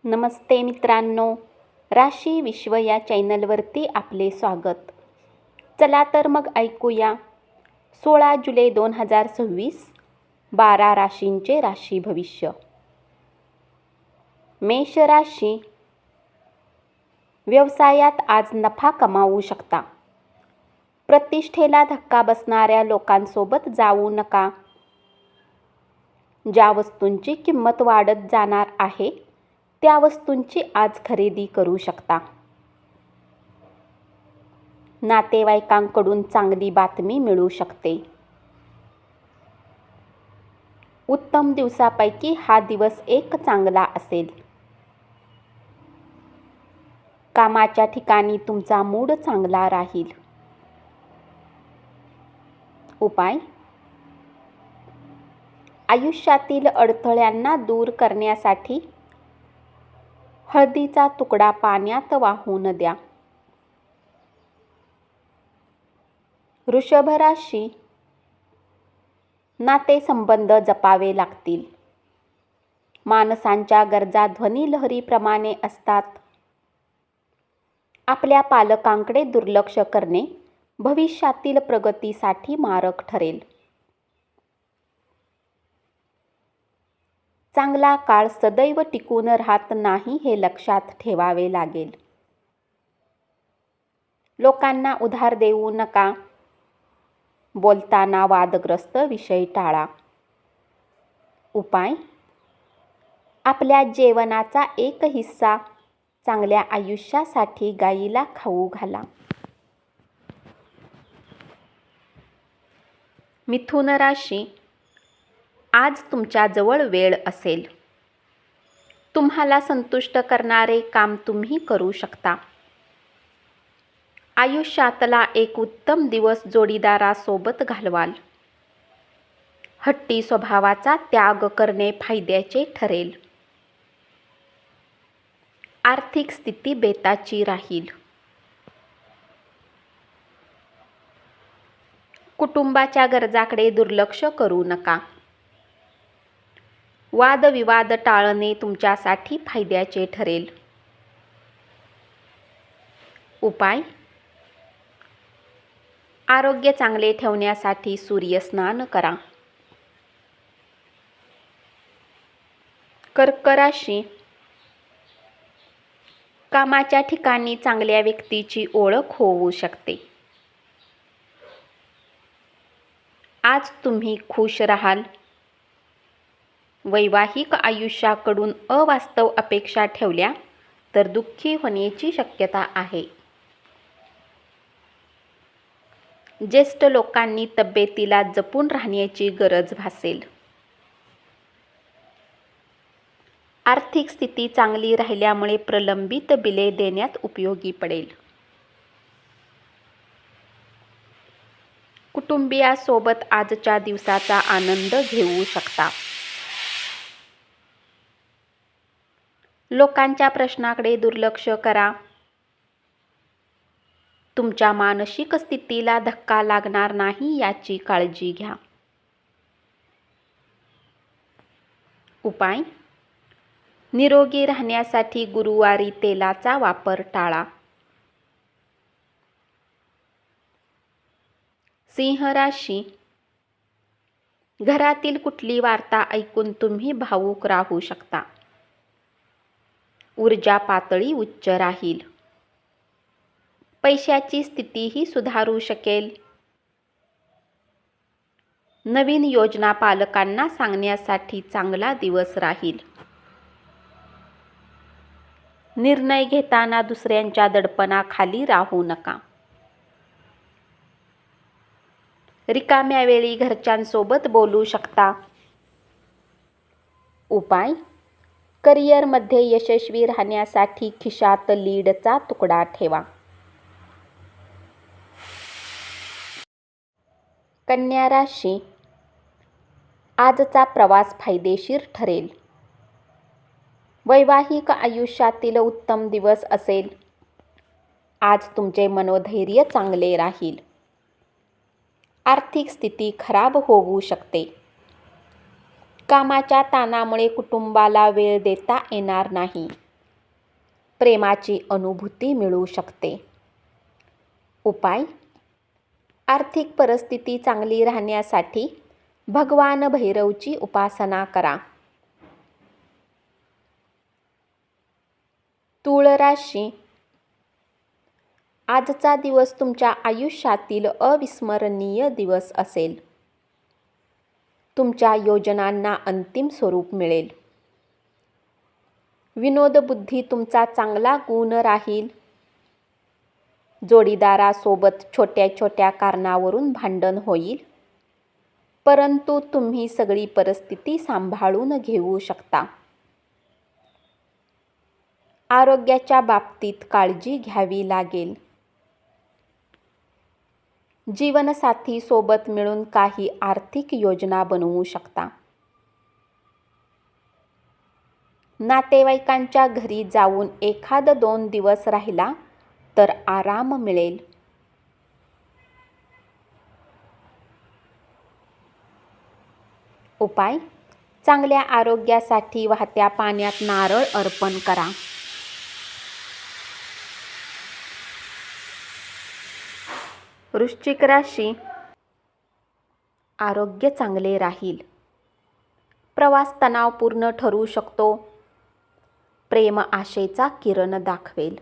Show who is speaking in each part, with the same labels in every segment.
Speaker 1: नमस्ते मित्रांनो, राशी विश्व या चॅनलवरती आपले स्वागत. चला तर मग ऐकूया 16 जुलै 2026 12 राशींचे राशी भविष्य. मेष राशी, व्यवसायात आज नफा कमावू शकता. प्रतिष्ठेला धक्का बसणाऱ्या लोकांसोबत जाऊ नका. ज्या वस्तूंची किंमत वाढत जाणार आहे त्या वस्तूंची आज खरेदी करू शकता. नातेवाईकांकडून चांगली बातमी मिळू शकते. उत्तम दिवसापैकी हा दिवस एक चांगला असेल. कामाच्या ठिकाणी तुमचा मूड चांगला राहील. उपाय: आयुष्यातील अडथळ्यांना दूर करण्यासाठी हळदीचा तुकडा पाण्यात वाहून द्या. वृषभ राशी, नातेसंबंध जपावे लागतील. माणसांच्या गरजा ध्वनिलहरीप्रमाणे असतात. आपल्या पालकांकडे दुर्लक्ष करणे भविष्यातील प्रगतीसाठी मारक ठरेल. चांगला काळ सदैव टिकून राहत नाही हे लक्षात ठेवावे लागेल. लोकांना उधार देऊ नका. बोलताना वादग्रस्त विषय टाळा. उपाय: आपल्या जेवणाचा एक हिस्सा चांगल्या आयुष्यासाठी गायीला खाऊ घाला. मिथुन राशी, आज तुमच्याजवळ वेळ असेल. तुम्हाला संतुष्ट करणारे काम तुम्ही करू शकता. आयुष्यातला एक उत्तम दिवस जोडीदारासोबत घालवाल. हट्टी स्वभावाचा त्याग करणे फायद्याचे ठरेल. आर्थिक स्थिती बेताची राहील. कुटुंबाच्या गरजाकडे दुर्लक्ष करू नका. वादविवाद टाळणे तुमच्यासाठी फायद्याचे ठरेल. उपाय: आरोग्य चांगले ठेवण्यासाठी सूर्यस्नान करा. कर्क राशी, कामाच्या ठिकाणी चांगल्या व्यक्तीची ओळख होऊ शकते. आज तुम्ही खुश राहाल. वैवाहिक आयुष्याकडून अवास्तव अपेक्षा ठेवल्या तर दुःखी होण्याची शक्यता आहे. ज्येष्ठ लोकांनी तब्येतीला जपून राहण्याची गरज भासेल. आर्थिक स्थिती चांगली राहिल्यामुळे प्रलंबित बिले देण्यात उपयोगी पडेल. कुटुंबियासोबत आजच्या दिवसाचा आनंद घेऊ शकता. लोकांच्या प्रश्नाकडे दुर्लक्ष करा. तुमच्या मानसिक स्थितीला धक्का लागणार नाही याची काळजी घ्या. उपाय: निरोगी राहण्यासाठी गुरुवारी तेलाचा वापर टाळा. सिंह राशी, घरातील कुठली वार्ता ऐकून तुम्ही भावूक राहू शकता. ऊर्जा पातळी उच्च राहील. पैशाची स्थितीही सुधारू शकेल. नवीन योजना पालकांना सांगण्यासाठी चांगला दिवस राहील. निर्णय घेताना दुसऱ्यांच्या दडपणाखाली राहू नका. रिकाम्या वेळी घरच्यांसोबत बोलू शकता. उपाय: करिअरमध्ये यशस्वी राहण्यासाठी खिशात लीडचा तुकडा ठेवा. कन्या राशी, आजचा प्रवास फायदेशीर ठरेल. वैवाहिक आयुष्यातील उत्तम दिवस असेल. आज तुमचे मनोधैर्य चांगले राहील. आर्थिक स्थिती खराब होऊ शकते. कामाच्या ताणामुळे कुटुंबाला वेळ देता येणार नाही. प्रेमाची अनुभूती मिळू शकते. उपाय: आर्थिक परिस्थिती चांगली राहण्यासाठी भगवान भैरवची उपासना करा. तूळ राशी: आजचा दिवस तुमच्या आयुष्यातील अविस्मरणीय दिवस असेल. तुमच्या योजनांना अंतिम स्वरूप मिळेल. विनोदबुद्धी तुमचा चांगला गुण राहील. जोडीदारासोबत छोट्या छोट्या कारणावरून भांडण होईल, परंतु तुम्ही सगळी परिस्थिती सांभाळून घेऊ शकता. आरोग्याच्या बाबतीत काळजी घ्यावी लागेल. जीवनसाथी सोबत मिळून काही आर्थिक योजना बनवू शकता. नातेवाईकांच्या घरी जाऊन 1-2 दिवस राहिला तर आराम मिळेल. उपाय: चांगल्या आरोग्यासाठी वाहत्या पाण्यात नारळ अर्पण करा. वृश्चिक राशी: आरोग्य चांगले राहील. प्रवास तणावपूर्ण ठरू शकतो. प्रेम आशेचा किरण दाखवेल.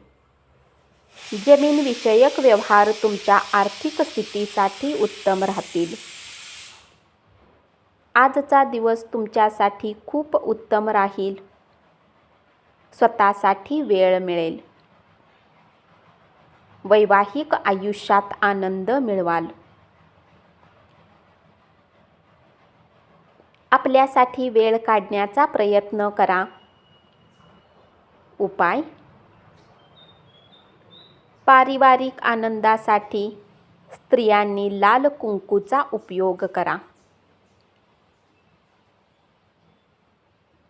Speaker 1: जमीनविषयक व्यवहार तुमच्या आर्थिक स्थितीसाठी उत्तम राहतील. आजचा दिवस तुमच्यासाठी खूप उत्तम राहील. स्वतःसाठी वेळ मिळेल. वैवाहिक आयुष्यात आनंद मिळवाल. आपल्यासाठी वेळ काढण्याचा प्रयत्न करा. उपाय: पारिवारिक आनंदासाठी स्त्रियांनी लाल कुंकूचा उपयोग करा.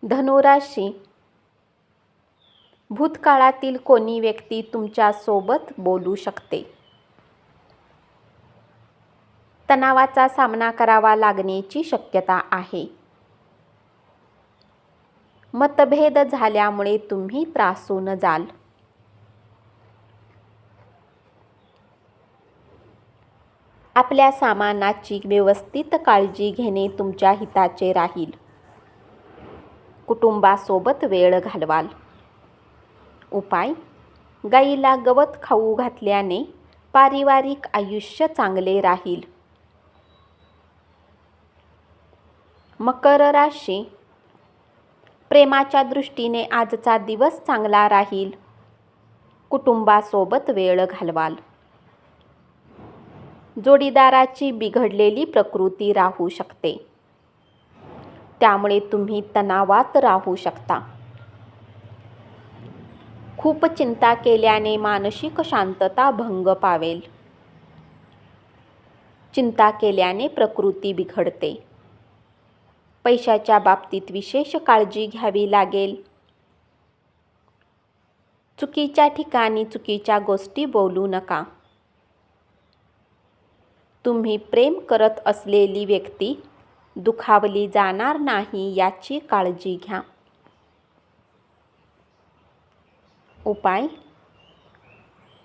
Speaker 1: धनुराशी: भूतकाळातील कोणी व्यक्ती तुमच्या सोबत बोलू शकते. तणावाचा सामना करावा लागण्याची शक्यता आहे. मतभेद झाल्यामुळे तुम्ही त्रासून जाल. आपल्या सामानाची व्यवस्थित काळजी घेणे तुमच्या हिताचे राहील. कुटुंबासोबत वेळ घालवाल. उपाय: गाईला गवत खाऊ घातल्याने पारिवारिक आयुष्य चांगले राहील. मकर राशी: प्रेमाच्या दृष्टीने आजचा दिवस चांगला राहील. कुटुंबासोबत वेळ घालवाल. जोडीदाराची बिघडलेली प्रकृती राहू शकते, त्यामुळे तुम्ही तणावात राहू शकता. खूप चिंता केल्याने मानसिक शांतता भंग पावेल. चिंता केल्याने प्रकृती बिघडते. पैशाच्या बाबतीत विशेष काळजी घ्यावी लागेल. चुकीच्या ठिकाणी चुकीच्या गोष्टी बोलू नका. तुम्ही प्रेम करत असलेली व्यक्ती दुखावली जाणार नाही याची काळजी घ्या. उपाय: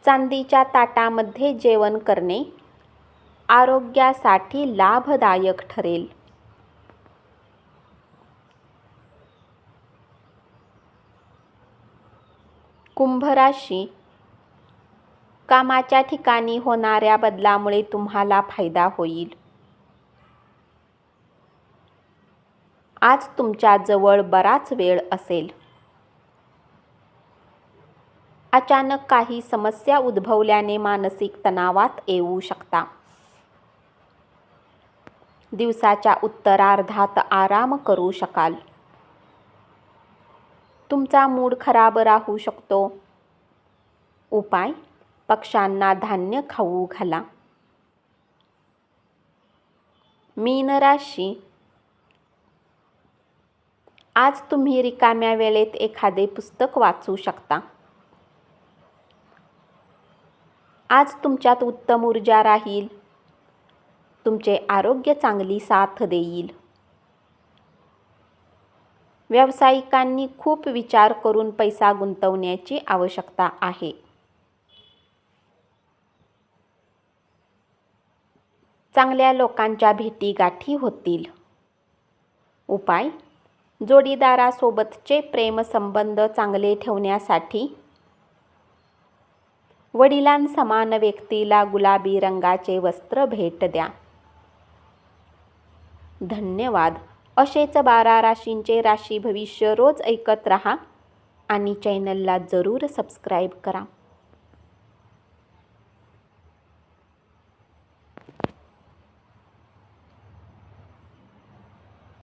Speaker 1: चांदीच्या ताटामध्ये जेवण करणे आरोग्यासाठी लाभदायक ठरेल. कुंभ राशी: कामाच्या ठिकाणी होणाऱ्या बदलामुळे तुम्हाला फायदा होईल. आज तुमच्या जवळ बराच वेळ असेल. अचानक काही समस्या उद्भवल्याने मानसिक तणावात येऊ शकता. दिवसाच्या उत्तरार्धात आराम करू शकाल. तुमचा मूड खराब राहू शकतो. उपाय: पक्ष्यांना धान्य खाऊ घाला. मीन राशी: आज तुम्ही रिकाम्या वेळेत एखादे पुस्तक वाचू शकता. आज तुमच्यात उत्तम ऊर्जा राहील. तुमचे आरोग्य चांगली साथ देईल. व्यावसायिकांनी खूप विचार करून पैसा गुंतवण्याची आवश्यकता आहे. चांगल्या लोकांच्या भेटीगाठी होतील. उपाय: जोडीदारासोबतचे प्रेमसंबंध चांगले ठेवण्यासाठी वडिलांसमान व्यक्तीला गुलाबी रंगाचे वस्त्र भेट द्या. धन्यवाद. असेच 12 राशींचे राशी भविष्य रोज ऐकत रहा आणि चॅनलला जरूर सबस्क्राईब करा.